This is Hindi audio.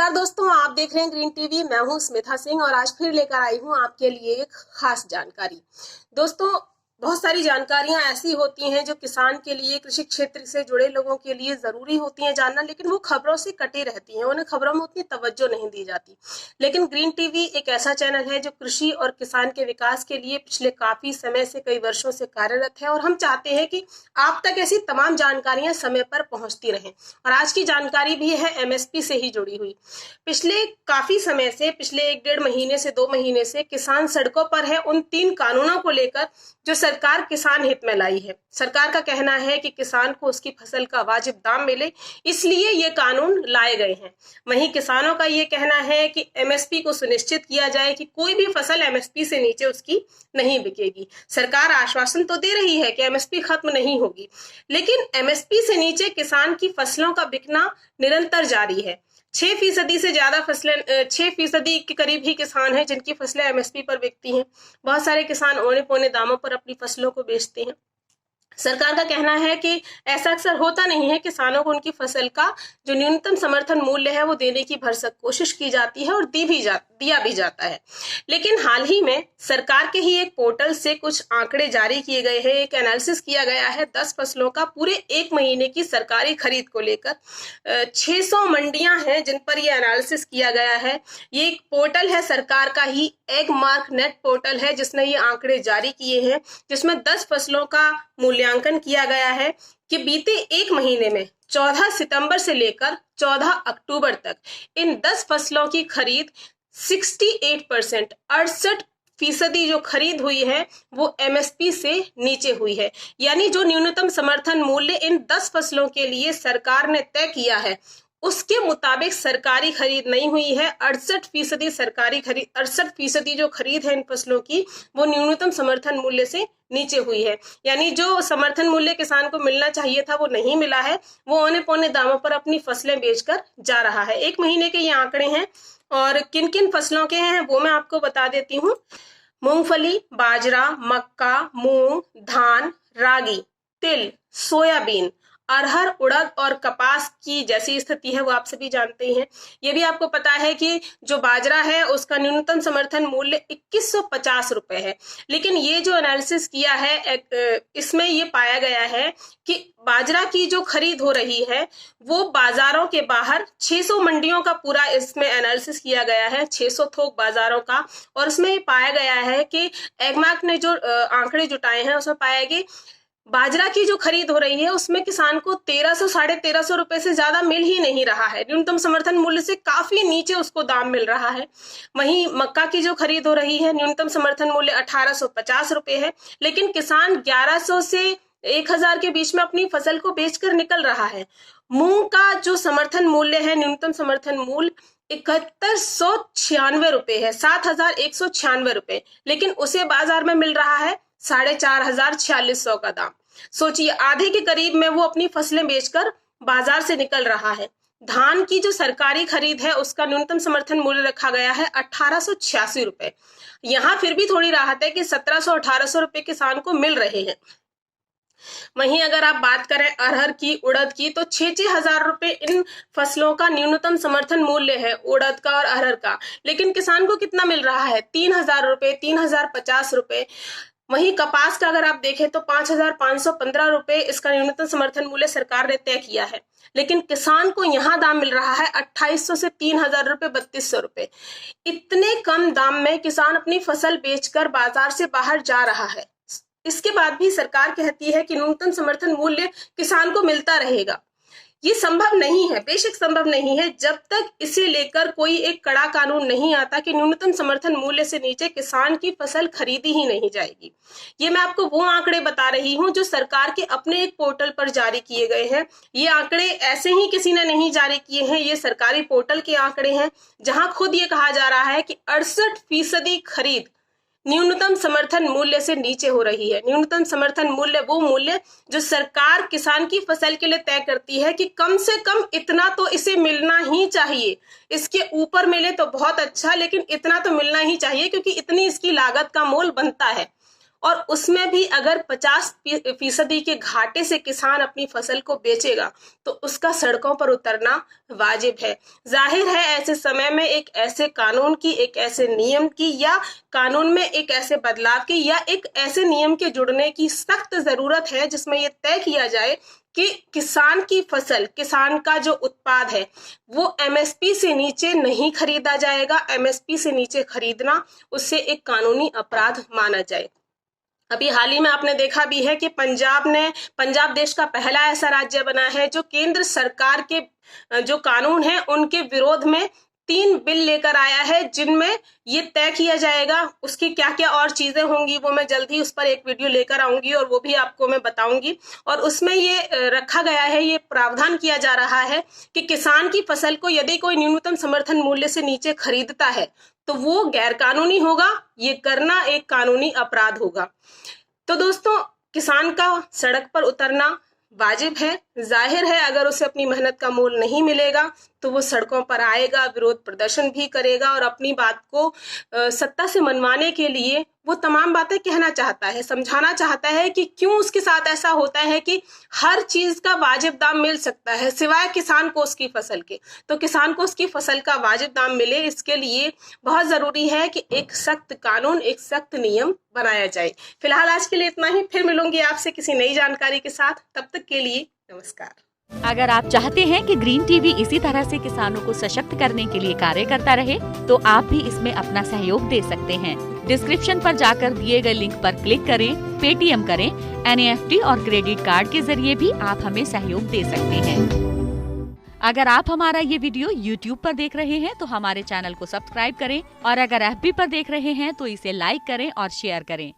नमस्कार दोस्तों, आप देख रहे हैं ग्रीन टीवी। मैं हूं स्मिता सिंह और आज फिर लेकर आई हूं आपके लिए एक खास जानकारी। दोस्तों, बहुत सारी जानकारियां ऐसी होती हैं जो किसान के लिए, कृषि क्षेत्र से जुड़े लोगों के लिए जरूरी होती हैं जानना, लेकिन वो खबरों से कटी रहती हैं, उन्हें खबरों में उतनी तवज्जो नहीं दी जाती। लेकिन ग्रीन टीवी एक ऐसा चैनल है जो कृषि और किसान के विकास के लिए पिछले काफी समय से, कई वर्षों से कार्यरत है और हम चाहते हैं कि आप तक ऐसी तमाम जानकारियां समय पर पहुंचती रहें। और आज की जानकारी भी है एमएसपी से ही जुड़ी हुई। पिछले काफी समय से, पिछले 1-1.5 महीने से 2 महीने से किसान सड़कों पर है उन 3 कानूनों को लेकर जो सरकार किसान हित में लाई है। सरकार का कहना है कि किसान को उसकी फसल का वाजिब दाम मिले, इसलिए ये कानून लाए गए हैं। वहीं किसानों का ये कहना है कि एमएसपी को सुनिश्चित किया जाए कि कोई भी फसल एमएसपी से नीचे उसकी नहीं बिकेगी। सरकार आश्वासन तो दे रही है कि एमएसपी खत्म नहीं होगी, लेकिन एमएसपी से नीचे किसान की फसलों का बिकना निरंतर जारी है। 6% से ज्यादा फसलें, 6% के करीब ही किसान हैं जिनकी फसलें एमएसपी पर बिकती हैं। बहुत सारे किसान औने पौने दामों पर अपनी फसलों को बेचते हैं। सरकार का कहना है कि ऐसा अक्सर होता नहीं है। किसानों को उनकी फसल का जो न्यूनतम समर्थन मूल्य है वो देने की भरसक कोशिश की जाती है और दिया भी जाता है। लेकिन हाल ही में सरकार के ही एक पोर्टल से कुछ आंकड़े जारी किए गए हैं। एक एनालिसिस किया गया है 10 फसलों का पूरे 1 महीने की सरकारी खरीद को लेकर। 600 मंडियां हैं जिन पर यह एनालिसिस किया गया है। ये एक पोर्टल है सरकार का ही, एगमार्क नेट पोर्टल है जिसने ये आंकड़े जारी किए हैं, जिसमें 10 फसलों का मूल्यांकन किया गया है कि बीते 1 महीने में 14 सितंबर से लेकर 14 अक्टूबर तक इन 10 फसलों की खरीद 68%, 68% जो खरीद हुई है वो एमएसपी से नीचे हुई है। यानी जो न्यूनतम समर्थन मूल्य इन 10 फसलों के लिए सरकार ने तय किया है उसके मुताबिक सरकारी खरीद नहीं हुई है। 68% सरकारी खरीद, 68% जो खरीद है इन फसलों की वो न्यूनतम समर्थन मूल्य से नीचे हुई है। यानी जो समर्थन मूल्य किसान को मिलना चाहिए था वो नहीं मिला है। वो औने पौने दामों पर अपनी फसलें बेचकर जा रहा है। 1 महीने के ये आंकड़े हैं और किन किन फसलों के हैं वो मैं आपको बता देती हूँ। मूंगफली, बाजरा, मक्का, मूंग, धान, रागी, तिल, सोयाबीन, अरहर, उड़द और कपास की जैसी स्थिति है वो आप सभी जानते हैं। ये भी आपको पता है कि जो बाजरा है उसका न्यूनतम समर्थन मूल्य 2150 रुपए है। लेकिन ये जो एनालिसिस किया है इसमें ये पाया गया है कि बाजरा की जो खरीद हो रही है वो बाजारों के बाहर 600 मंडियों का पूरा इसमें एनालिसिस किया गया है, 600 थोक बाजारों का। और उसमें ये पाया गया है कि एगमार्क ने जो आंकड़े जुटाए हैं उसमें पाया गया बाजरा की जो खरीद हो रही है उसमें किसान को 1300, 1350 रुपए से ज्यादा मिल ही नहीं रहा है। न्यूनतम समर्थन मूल्य से काफी नीचे उसको दाम मिल रहा है। वहीं मक्का की जो खरीद हो रही है न्यूनतम समर्थन मूल्य 1850 रुपए है, लेकिन किसान 1100 से 1000 के बीच में अपनी फसल को बेचकर निकल रहा है। मूंग का जो समर्थन मूल्य है, न्यूनतम समर्थन मूल्य 7196 रुपए है, 7196 रुपए, लेकिन उसे बाजार में मिल रहा है 4500 का दाम। सोचिए, आधे के करीब में वो अपनी फसलें बेचकर बाजार से निकल रहा है। धान की जो सरकारी खरीद है उसका न्यूनतम समर्थन मूल्य रखा गया है 1886 रुपए। यहाँ फिर भी थोड़ी राहत है कि 1700-1800 रुपए किसान को मिल रहे हैं। वहीं अगर आप बात करें अरहर की, उड़द की, तो 6-6 हजार रुपए इन फसलों का न्यूनतम समर्थन मूल्य है, उड़द का और अरहर का। लेकिन किसान को कितना मिल रहा है? 3000 रुपए, 3050 रुपए। वहीं कपास का अगर आप देखें तो 5515 रुपए इसका न्यूनतम समर्थन मूल्य सरकार ने तय किया है, लेकिन किसान को यहाँ दाम मिल रहा है 2800 से 3000 रुपए, 3200 रुपए। इतने कम दाम में किसान अपनी फसल बेचकर बाजार से बाहर जा रहा है। इसके बाद भी सरकार कहती है कि न्यूनतम समर्थन मूल्य किसान को मिलता रहेगा। ये संभव नहीं है, बेशक संभव नहीं है, जब तक इसे लेकर कोई एक कड़ा कानून नहीं आता कि न्यूनतम समर्थन मूल्य से नीचे किसान की फसल खरीदी ही नहीं जाएगी। ये मैं आपको वो आंकड़े बता रही हूँ जो सरकार के अपने एक पोर्टल पर जारी किए गए हैं। ये आंकड़े ऐसे ही किसी ने नहीं जारी किए हैं, ये सरकारी पोर्टल के आंकड़े हैं जहां खुद ये कहा जा रहा है कि 68% खरीद न्यूनतम समर्थन मूल्य से नीचे हो रही है। न्यूनतम समर्थन मूल्य वो मूल्य जो सरकार किसान की फसल के लिए तय करती है कि कम से कम इतना तो इसे मिलना ही चाहिए। इसके ऊपर मिले तो बहुत अच्छा, लेकिन इतना तो मिलना ही चाहिए क्योंकि इतनी इसकी लागत का मोल बनता है। और उसमें भी अगर 50% के घाटे से किसान अपनी फसल को बेचेगा तो उसका सड़कों पर उतरना वाजिब है। जाहिर है ऐसे समय में एक ऐसे कानून की, एक ऐसे नियम की, या कानून में एक ऐसे बदलाव की, या एक ऐसे नियम के जुड़ने की सख्त जरूरत है जिसमें यह तय किया जाए कि किसान की फसल, किसान का जो उत्पाद है वो एमएसपी से नीचे नहीं खरीदा जाएगा। एमएसपी से नीचे खरीदना उससे एक कानूनी अपराध माना जाए। अभी हाल ही में आपने देखा भी है कि पंजाब देश का पहला ऐसा राज्य बना है जो केंद्र सरकार के जो कानून है उनके विरोध में 3 बिल लेकर आया है, जिनमें ये तय किया जाएगा उसकी क्या क्या और चीजें होंगी, वो मैं जल्द ही उस पर एक वीडियो लेकर आऊंगी और वो भी आपको मैं बताऊंगी। और उसमें ये रखा गया है, ये प्रावधान किया जा रहा है कि किसान की फसल को यदि कोई न्यूनतम समर्थन मूल्य से नीचे खरीदता है तो वो गैर कानूनी होगा, ये करना एक कानूनी अपराध होगा। तो दोस्तों, किसान का सड़क पर उतरना वाजिब है। जाहिर है अगर उसे अपनी मेहनत का मोल नहीं मिलेगा तो वो सड़कों पर आएगा, विरोध प्रदर्शन भी करेगा और अपनी बात को सत्ता से मनवाने के लिए वो तमाम बातें कहना चाहता है, समझाना चाहता है कि क्यों उसके साथ ऐसा होता है कि हर चीज का वाजिब दाम मिल सकता है सिवाय किसान को उसकी फसल के। तो किसान को उसकी फसल का वाजिब दाम मिले, इसके लिए बहुत जरूरी है कि एक सख्त कानून, एक सख्त नियम बनाया जाए। फिलहाल आज के लिए इतना ही, फिर मिलूंगी आपसे किसी नई जानकारी के साथ। तब तक के लिए नमस्कार। अगर आप चाहते हैं कि ग्रीन टीवी इसी तरह से किसानों को सशक्त करने के लिए कार्य करता रहे तो आप भी इसमें अपना सहयोग दे सकते हैं। डिस्क्रिप्शन पर जाकर दिए गए लिंक पर क्लिक करें, पेटीएम करें, NEFT और क्रेडिट कार्ड के जरिए भी आप हमें सहयोग दे सकते हैं। अगर आप हमारा ये वीडियो YouTube पर देख रहे हैं तो हमारे चैनल को सब्सक्राइब करें और अगर FB पर देख रहे हैं तो इसे लाइक करें और शेयर करें।